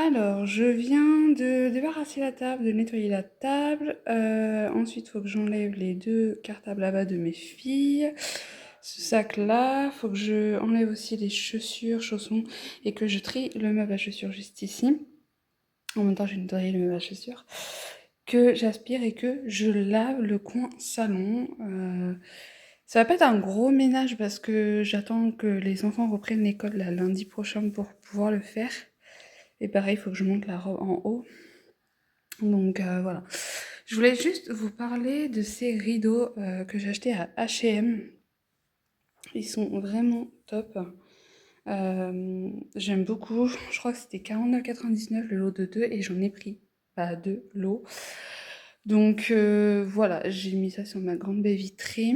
Alors, je viens de débarrasser la table, de nettoyer la table. Ensuite, il faut que j'enlève les deux cartables là-bas de mes filles. Ce sac-là, faut que je enlève aussi les chaussures, chaussons, et que je trie le meuble à chaussures juste ici. En même temps, je vais nettoyer le meuble à chaussures. Que j'aspire et que je lave le coin salon. Ça va pas être un gros ménage parce que j'attends que les enfants reprennent l'école là, lundi prochain pour pouvoir le faire. Et pareil, il faut que je monte la robe en haut. Donc voilà. Je voulais juste vous parler de ces rideaux que j'ai achetés à H&M. Ils sont vraiment top. J'aime beaucoup. Je crois que c'était 49,99 le lot de deux et j'en ai pris pas deux lots. Donc voilà, j'ai mis ça sur ma grande baie vitrée.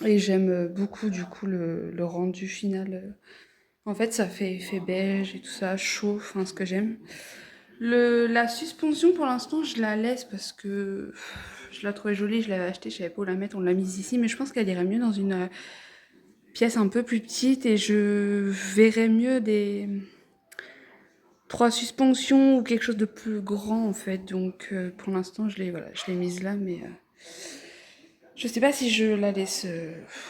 Et j'aime beaucoup du coup le rendu final. En fait, ça fait effet beige et tout ça, chaud, enfin ce que j'aime. La suspension, pour l'instant, je la laisse parce que je la trouvais jolie, je l'avais achetée, je savais pas où la mettre, on l'a mise ici, mais je pense qu'elle irait mieux dans une pièce un peu plus petite et je verrais mieux des trois suspensions ou quelque chose de plus grand en fait. Donc pour l'instant, je l'ai mise là, mais je sais pas si je la laisse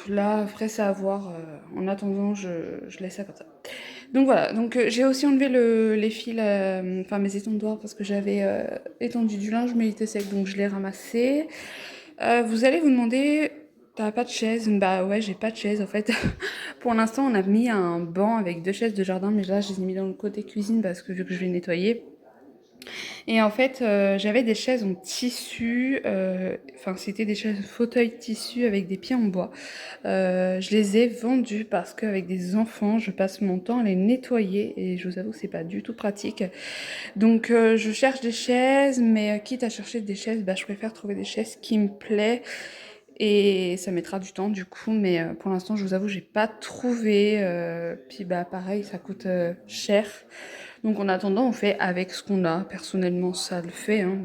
là. Après, c'est à voir. En attendant, je laisse ça comme ça. Donc voilà, donc j'ai aussi enlevé les fils, enfin mes étendoirs parce que j'avais étendu du linge mais il était sec donc je l'ai ramassé. Vous allez vous demander, t'as pas de chaise? Bah ouais, j'ai pas de chaise en fait. Pour l'instant on a mis un banc avec deux chaises de jardin mais là je les ai mis dans le côté cuisine parce que vu que je vais nettoyer. Et en fait, j'avais des chaises en tissu, enfin c'était des chaises fauteuil tissu avec des pieds en bois. Je les ai vendues parce qu'avec des enfants, je passe mon temps à les nettoyer et je vous avoue que c'est pas du tout pratique. Donc je cherche des chaises, mais quitte à chercher des chaises, bah, je préfère trouver des chaises qui me plaisent. Et ça mettra du temps du coup, mais pour l'instant, je vous avoue, j'ai pas trouvé. Puis bah pareil, ça coûte cher. Donc en attendant, on fait avec ce qu'on a. Personnellement, ça le fait, hein,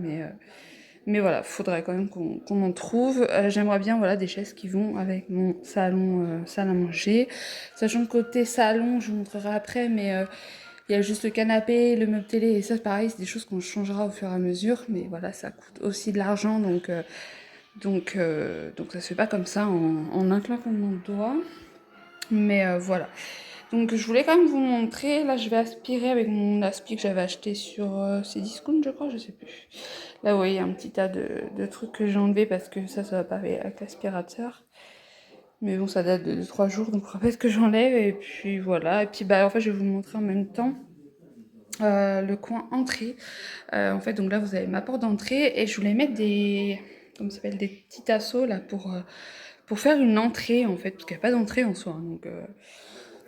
mais voilà, faudrait quand même qu'on en trouve. J'aimerais bien voilà, des chaises qui vont avec mon salon, salle à manger. Sachant que côté salon, je vous montrerai après, mais il y a juste le canapé, le meuble télé, et ça pareil, c'est des choses qu'on changera au fur et à mesure. Mais voilà, ça coûte aussi de l'argent, donc ça se fait pas comme ça en un claquement de doigts. Mais voilà. Donc je voulais quand même vous montrer. Là, je vais aspirer avec mon aspi que j'avais acheté sur Cdiscount, je crois, je sais plus. Là, vous voyez, un petit tas de trucs que j'ai enlevés parce que ça va pas avec l'aspirateur. Mais bon, ça date de 3 jours, donc peut-être que j'enlève. Et puis voilà. Et puis bah, en fait, je vais vous montrer en même temps le coin entrée. En fait, donc là, vous avez ma porte d'entrée et je voulais mettre des, comment ça s'appelle, des petits tasseaux là pour faire une entrée en fait, parce qu'il n'y a pas d'entrée en soi. Donc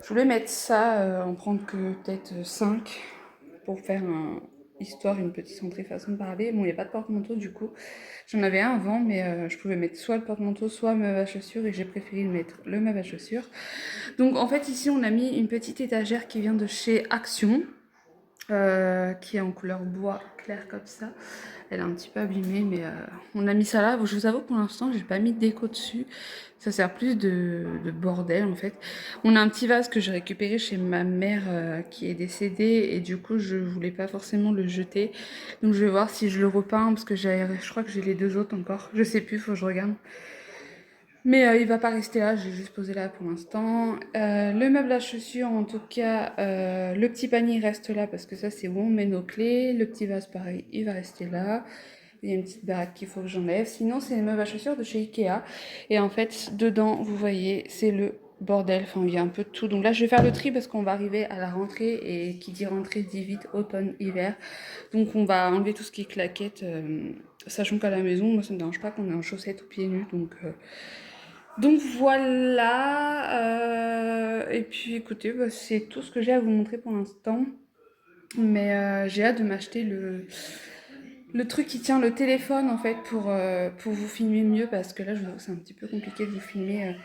je voulais mettre ça, en prendre que peut-être 5 pour faire histoire une petite entrée façon de parler. Bon, il n'y a pas de porte-manteau du coup. J'en avais un avant, mais je pouvais mettre soit le porte-manteau, soit le meuble à chaussures, et j'ai préféré mettre le meuble à chaussures. Donc en fait, ici, on a mis une petite étagère qui vient de chez Action, qui est en couleur bois clair comme ça. Elle est un petit peu abîmée, mais on a mis ça là. Je vous avoue, pour l'instant, j'ai pas mis de déco dessus. Ça sert plus de bordel, en fait. On a un petit vase que j'ai récupéré chez ma mère qui est décédée, et du coup, je voulais pas forcément le jeter. Donc, je vais voir si je le repeins, parce que je crois que j'ai les deux autres encore. Je sais plus, faut que je regarde. Mais il va pas rester là, je l'ai juste posé là pour l'instant. Le meuble à chaussures, en tout cas, le petit panier reste là parce que ça c'est où on met nos clés. Le petit vase, pareil, il va rester là. Il y a une petite baraque qu'il faut que j'enlève. Sinon, c'est les meubles à chaussures de chez Ikea. Et en fait, dedans, vous voyez, c'est le bordel. Enfin, il y a un peu de tout. Donc là, je vais faire le tri parce qu'on va arriver à la rentrée. Et qui dit rentrée dit vite automne, hiver. Donc on va enlever tout ce qui est claquettes. Sachant qu'à la maison, moi ça me dérange pas qu'on ait en chaussettes ou pieds nus. Donc voilà, et puis écoutez, bah, c'est tout ce que j'ai à vous montrer pour l'instant. Mais j'ai hâte de m'acheter le truc qui tient le téléphone en fait pour vous filmer mieux parce que là je vous avoue que c'est un petit peu compliqué de vous filmer.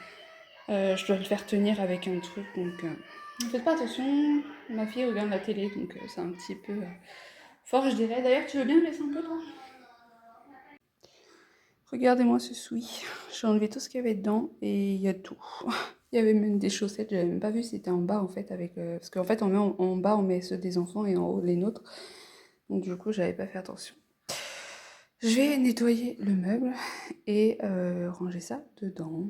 Je dois le faire tenir avec un truc donc faites pas attention, ma fille regarde la télé donc c'est un petit peu fort je dirais. D'ailleurs tu veux bien me laisser un peu toi? Regardez-moi ce souis, j'ai enlevé tout ce qu'il y avait dedans et il y a tout. Il y avait même des chaussettes, j'avais même pas vu, c'était en bas en fait avec parce qu'en fait on met en bas on met ceux des enfants et en haut les nôtres. Donc du coup j'avais pas fait attention. Je vais nettoyer le meuble et ranger ça dedans.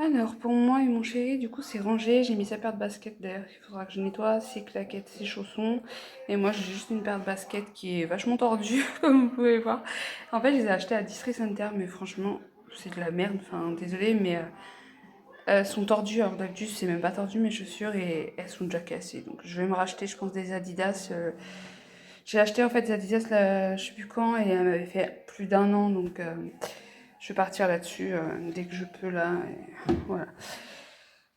Alors, pour moi et mon chéri, du coup, c'est rangé. J'ai mis sa paire de baskets d'ailleurs, il faudra que je nettoie, ses claquettes, ses chaussons. Et moi, j'ai juste une paire de baskets qui est vachement tordue, comme vous pouvez voir. En fait, je les ai achetées à District Center, mais franchement, c'est de la merde. Enfin, désolée, mais elles sont tordues. Alors, d'habitude, c'est même pas tordu mes chaussures et elles sont déjà cassées. Donc, je vais me racheter, je pense, des Adidas. J'ai acheté en fait des Adidas, là, je sais plus quand, et elles m'avaient fait plus d'un an. Donc, je vais partir là-dessus dès que je peux, là. Et voilà.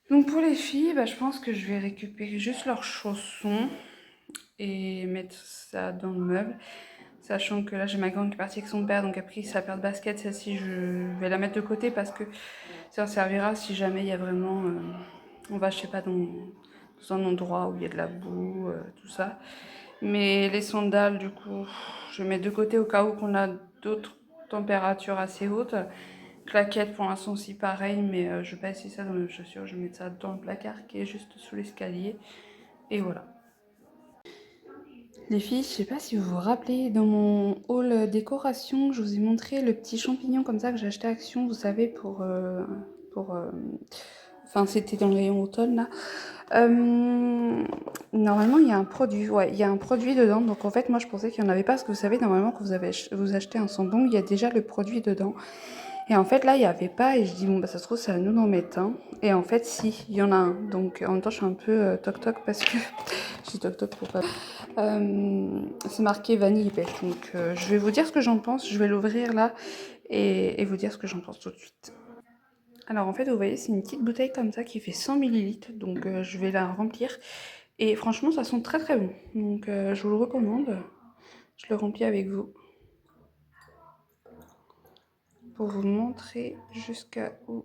Donc pour les filles, bah, je pense que je vais récupérer juste leurs chaussons et mettre ça dans le meuble. Sachant que là j'ai ma grande qui est partie avec son père, donc elle a pris sa paire de baskets, celle-ci je vais la mettre de côté parce que ça servira si jamais il y a vraiment... on va je sais pas dans un endroit où il y a de la boue, tout ça. Mais les sandales du coup je mets de côté au cas où qu'on a d'autres températures assez hautes. Claquettes pour l'instant aussi pareil, mais je vais pas essayer ça dans mes chaussures, je vais mettre ça dans le placard qui est juste sous l'escalier. Et voilà. Les filles, je sais pas si vous vous rappelez, dans mon haul décoration, je vous ai montré le petit champignon comme ça que j'ai acheté à Action, vous savez, pour enfin, c'était dans le rayon automne, là. Normalement, il y a un produit, ouais, il y a un produit dedans. Donc, en fait, moi, je pensais qu'il n'y en avait pas, parce que vous savez, normalement, quand vous achetez un sambon, il y a déjà le produit dedans. Et en fait, là, il n'y avait pas. Et je dis, bon, bah, ça se trouve, c'est à nous d'en mettre un. Et en fait, si, il y en a un. Donc, en même temps, je suis un peu toc-toc parce que... je dis toc-toc pour pas... c'est marqué vanille pêche. Donc, je vais vous dire ce que j'en pense. Je vais l'ouvrir là et vous dire ce que j'en pense tout de suite. Alors, en fait, vous voyez, c'est une petite bouteille comme ça qui fait 100 millilitres. Donc, je vais la remplir. Et franchement, ça sent très très bon. Donc, je vous le recommande. Je le remplis avec vous. Pour vous montrer jusqu'à où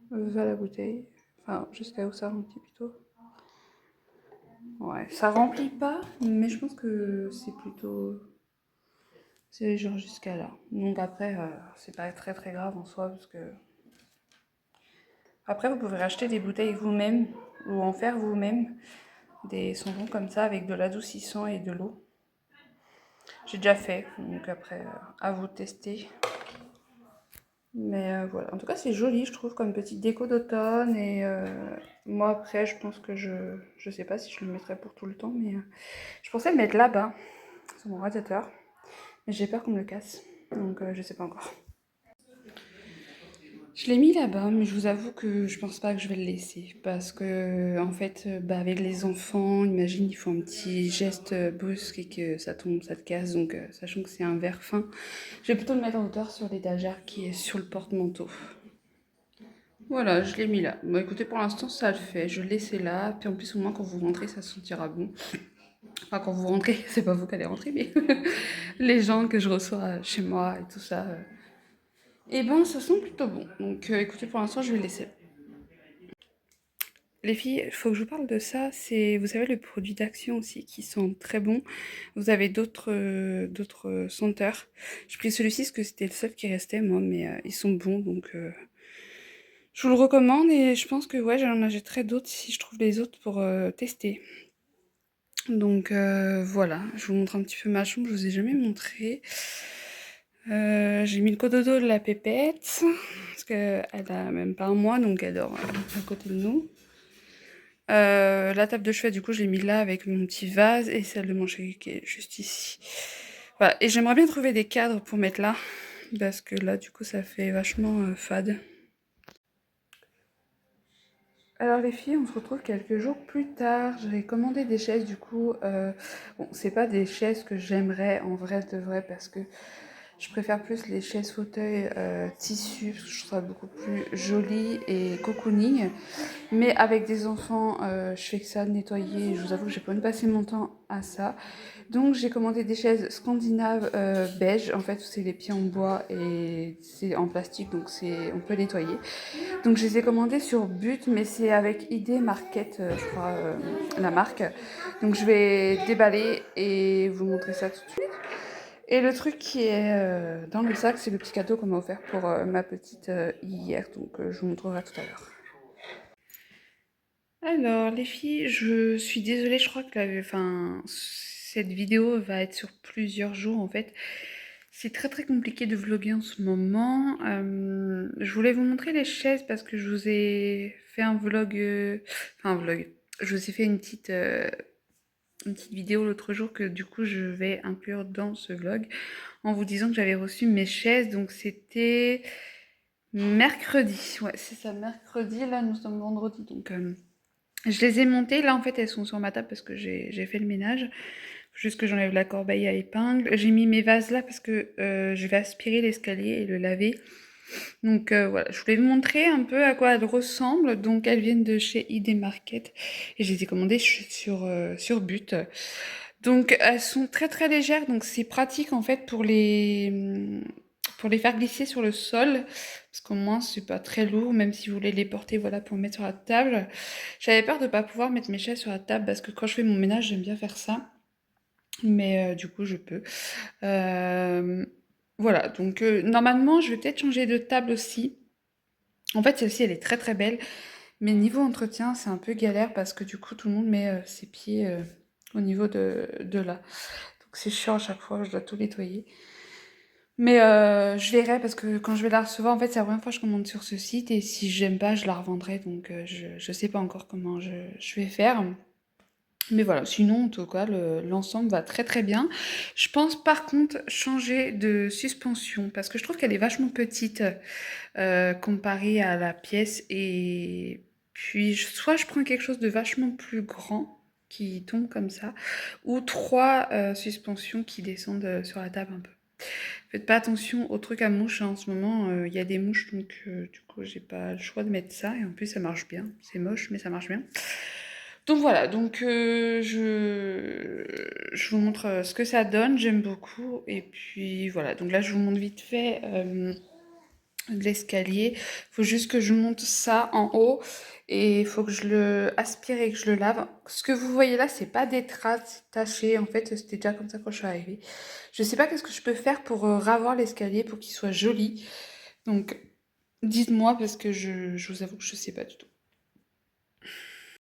va la bouteille. Enfin, jusqu'à où ça remplit plutôt. Ouais, ça remplit pas, mais je pense que c'est plutôt... c'est genre jusqu'à là. Donc après, c'est pas très très grave en soi, parce que... Après, vous pouvez racheter des bouteilles vous-même, ou en faire vous-même, des sambons comme ça, avec de l'adoucissant et de l'eau. J'ai déjà fait, donc après, à vous de tester. Mais voilà, en tout cas c'est joli je trouve comme petite déco d'automne et moi après je pense que je sais pas si je le mettrai pour tout le temps mais je pensais le mettre là-bas sur mon radiateur mais j'ai peur qu'on me le casse donc je sais pas encore. Je l'ai mis là-bas mais je vous avoue que je pense pas que je vais le laisser parce que en fait bah, avec les enfants imagine ils font un petit geste brusque et que ça tombe ça te casse donc sachant que c'est un verre fin je vais plutôt le mettre en hauteur sur l'étagère qui est sur le porte-manteau. Voilà, je l'ai mis là. Bon, écoutez, pour l'instant, ça le fait. Je l'ai laissé là. Puis en plus, au moins, quand vous rentrez, ça sentira bon. Enfin, quand vous rentrez, c'est pas vous qui allez rentrer, mais les gens que je reçois chez moi et tout ça. Eh ben, ça sent plutôt bon. Donc, écoutez, pour l'instant, je vais le laisser. Les filles, il faut que je vous parle de ça. C'est, vous savez, le produit d'Action aussi qui sent très bon. Vous avez d'autres senteurs. J'ai pris celui-ci parce que c'était le seul qui restait, moi, mais ils sont bons, donc je vous le recommande et je pense que ouais, j'en achèterai d'autres si je trouve les autres pour tester. Donc voilà, je vous montre un petit peu ma chambre, je vous ai jamais montré. J'ai mis le cododo de la pépette, parce qu'elle a même pas un mois, donc elle dort à côté de nous. La table de chevet, du coup, je l'ai mis là avec mon petit vase et celle de mon chéri qui est juste ici. Voilà, et j'aimerais bien trouver des cadres pour mettre là, parce que là, du coup, ça fait vachement fade. Alors les filles, on se retrouve quelques jours plus tard. J'ai commandé des chaises du coup. Bon, c'est pas des chaises que j'aimerais en vrai de vrai parce que Je préfère plus les chaises fauteuils tissu parce que je trouve ça beaucoup plus joli et cocooning. Mais avec des enfants, je fais que ça, nettoyer. Je vous avoue que j'ai pas envie de passer mon temps à ça. Donc j'ai commandé des chaises scandinaves beige. En fait, c'est les pieds en bois et c'est en plastique, donc on peut nettoyer. Donc je les ai commandées sur But, mais c'est avec ID Market, je crois, la marque. Donc je vais déballer et vous montrer ça tout de suite. Et le truc qui est dans le sac, c'est le petit cadeau qu'on m'a offert pour ma petite hier. Donc je vous montrerai tout à l'heure. Alors, les filles, je suis désolée, je crois que cette vidéo va être sur plusieurs jours en fait. C'est très très compliqué de vlogger en ce moment. Je voulais vous montrer les chaises parce que je vous ai fait un vlog, enfin un vlog. Je vous ai fait une petite vidéo l'autre jour que du coup je vais inclure dans ce vlog en vous disant que j'avais reçu mes chaises. Donc c'était mercredi. Ouais, c'est ça, mercredi. Là, nous sommes vendredi, donc. Je les ai montées, là en fait elles sont sur ma table parce que j'ai fait le ménage. Faut juste que j'enlève la corbeille à épingles. J'ai mis mes vases là parce que je vais aspirer l'escalier et le laver. Donc voilà, je voulais vous montrer un peu à quoi elles ressemblent. Donc elles viennent de chez ID Market et je les ai commandées sur But. Donc elles sont très très légères, donc c'est pratique en fait pour les faire glisser sur le sol, parce qu'au moins c'est pas très lourd, même si vous voulez les porter voilà, pour mettre sur la table. J'avais peur de pas pouvoir mettre mes chaises sur la table, parce que quand je fais mon ménage, j'aime bien faire ça. Mais du coup, je peux. Euh, voilà, donc normalement, je vais peut-être changer de table aussi. En fait, celle-ci, elle est très très belle. Mais niveau entretien, c'est un peu galère parce que du coup, tout le monde met ses pieds au niveau de là. Donc c'est chiant à chaque fois, je dois tout nettoyer. Mais je verrai parce que quand je vais la recevoir, en fait, c'est la première fois que je commande sur ce site et si j'aime pas, je la revendrai. Donc je sais pas encore comment je vais faire. Mais voilà, sinon, en tout cas, l'ensemble va très très bien. Je pense par contre changer de suspension parce que je trouve qu'elle est vachement petite comparée à la pièce. Et puis, soit je prends quelque chose de vachement plus grand qui tombe comme ça, ou trois suspensions qui descendent sur la table un peu. Faites pas attention aux trucs à mouches, hein. En ce moment, il y a des mouches, donc du coup, j'ai pas le choix de mettre ça. Et en plus, ça marche bien. C'est moche, mais ça marche bien. Donc voilà, donc je vous montre ce que ça donne, j'aime beaucoup. Et puis voilà, donc là je vous montre vite fait de l'escalier. Il faut juste que je monte ça en haut et il faut que je le aspire et que je le lave. Ce que vous voyez là, c'est pas des traces tachées, en fait c'était déjà comme ça quand je suis arrivée. Je sais pas qu'est-ce que je peux faire pour ravoir l'escalier pour qu'il soit joli. Donc dites-moi parce que je vous avoue que je sais pas du tout.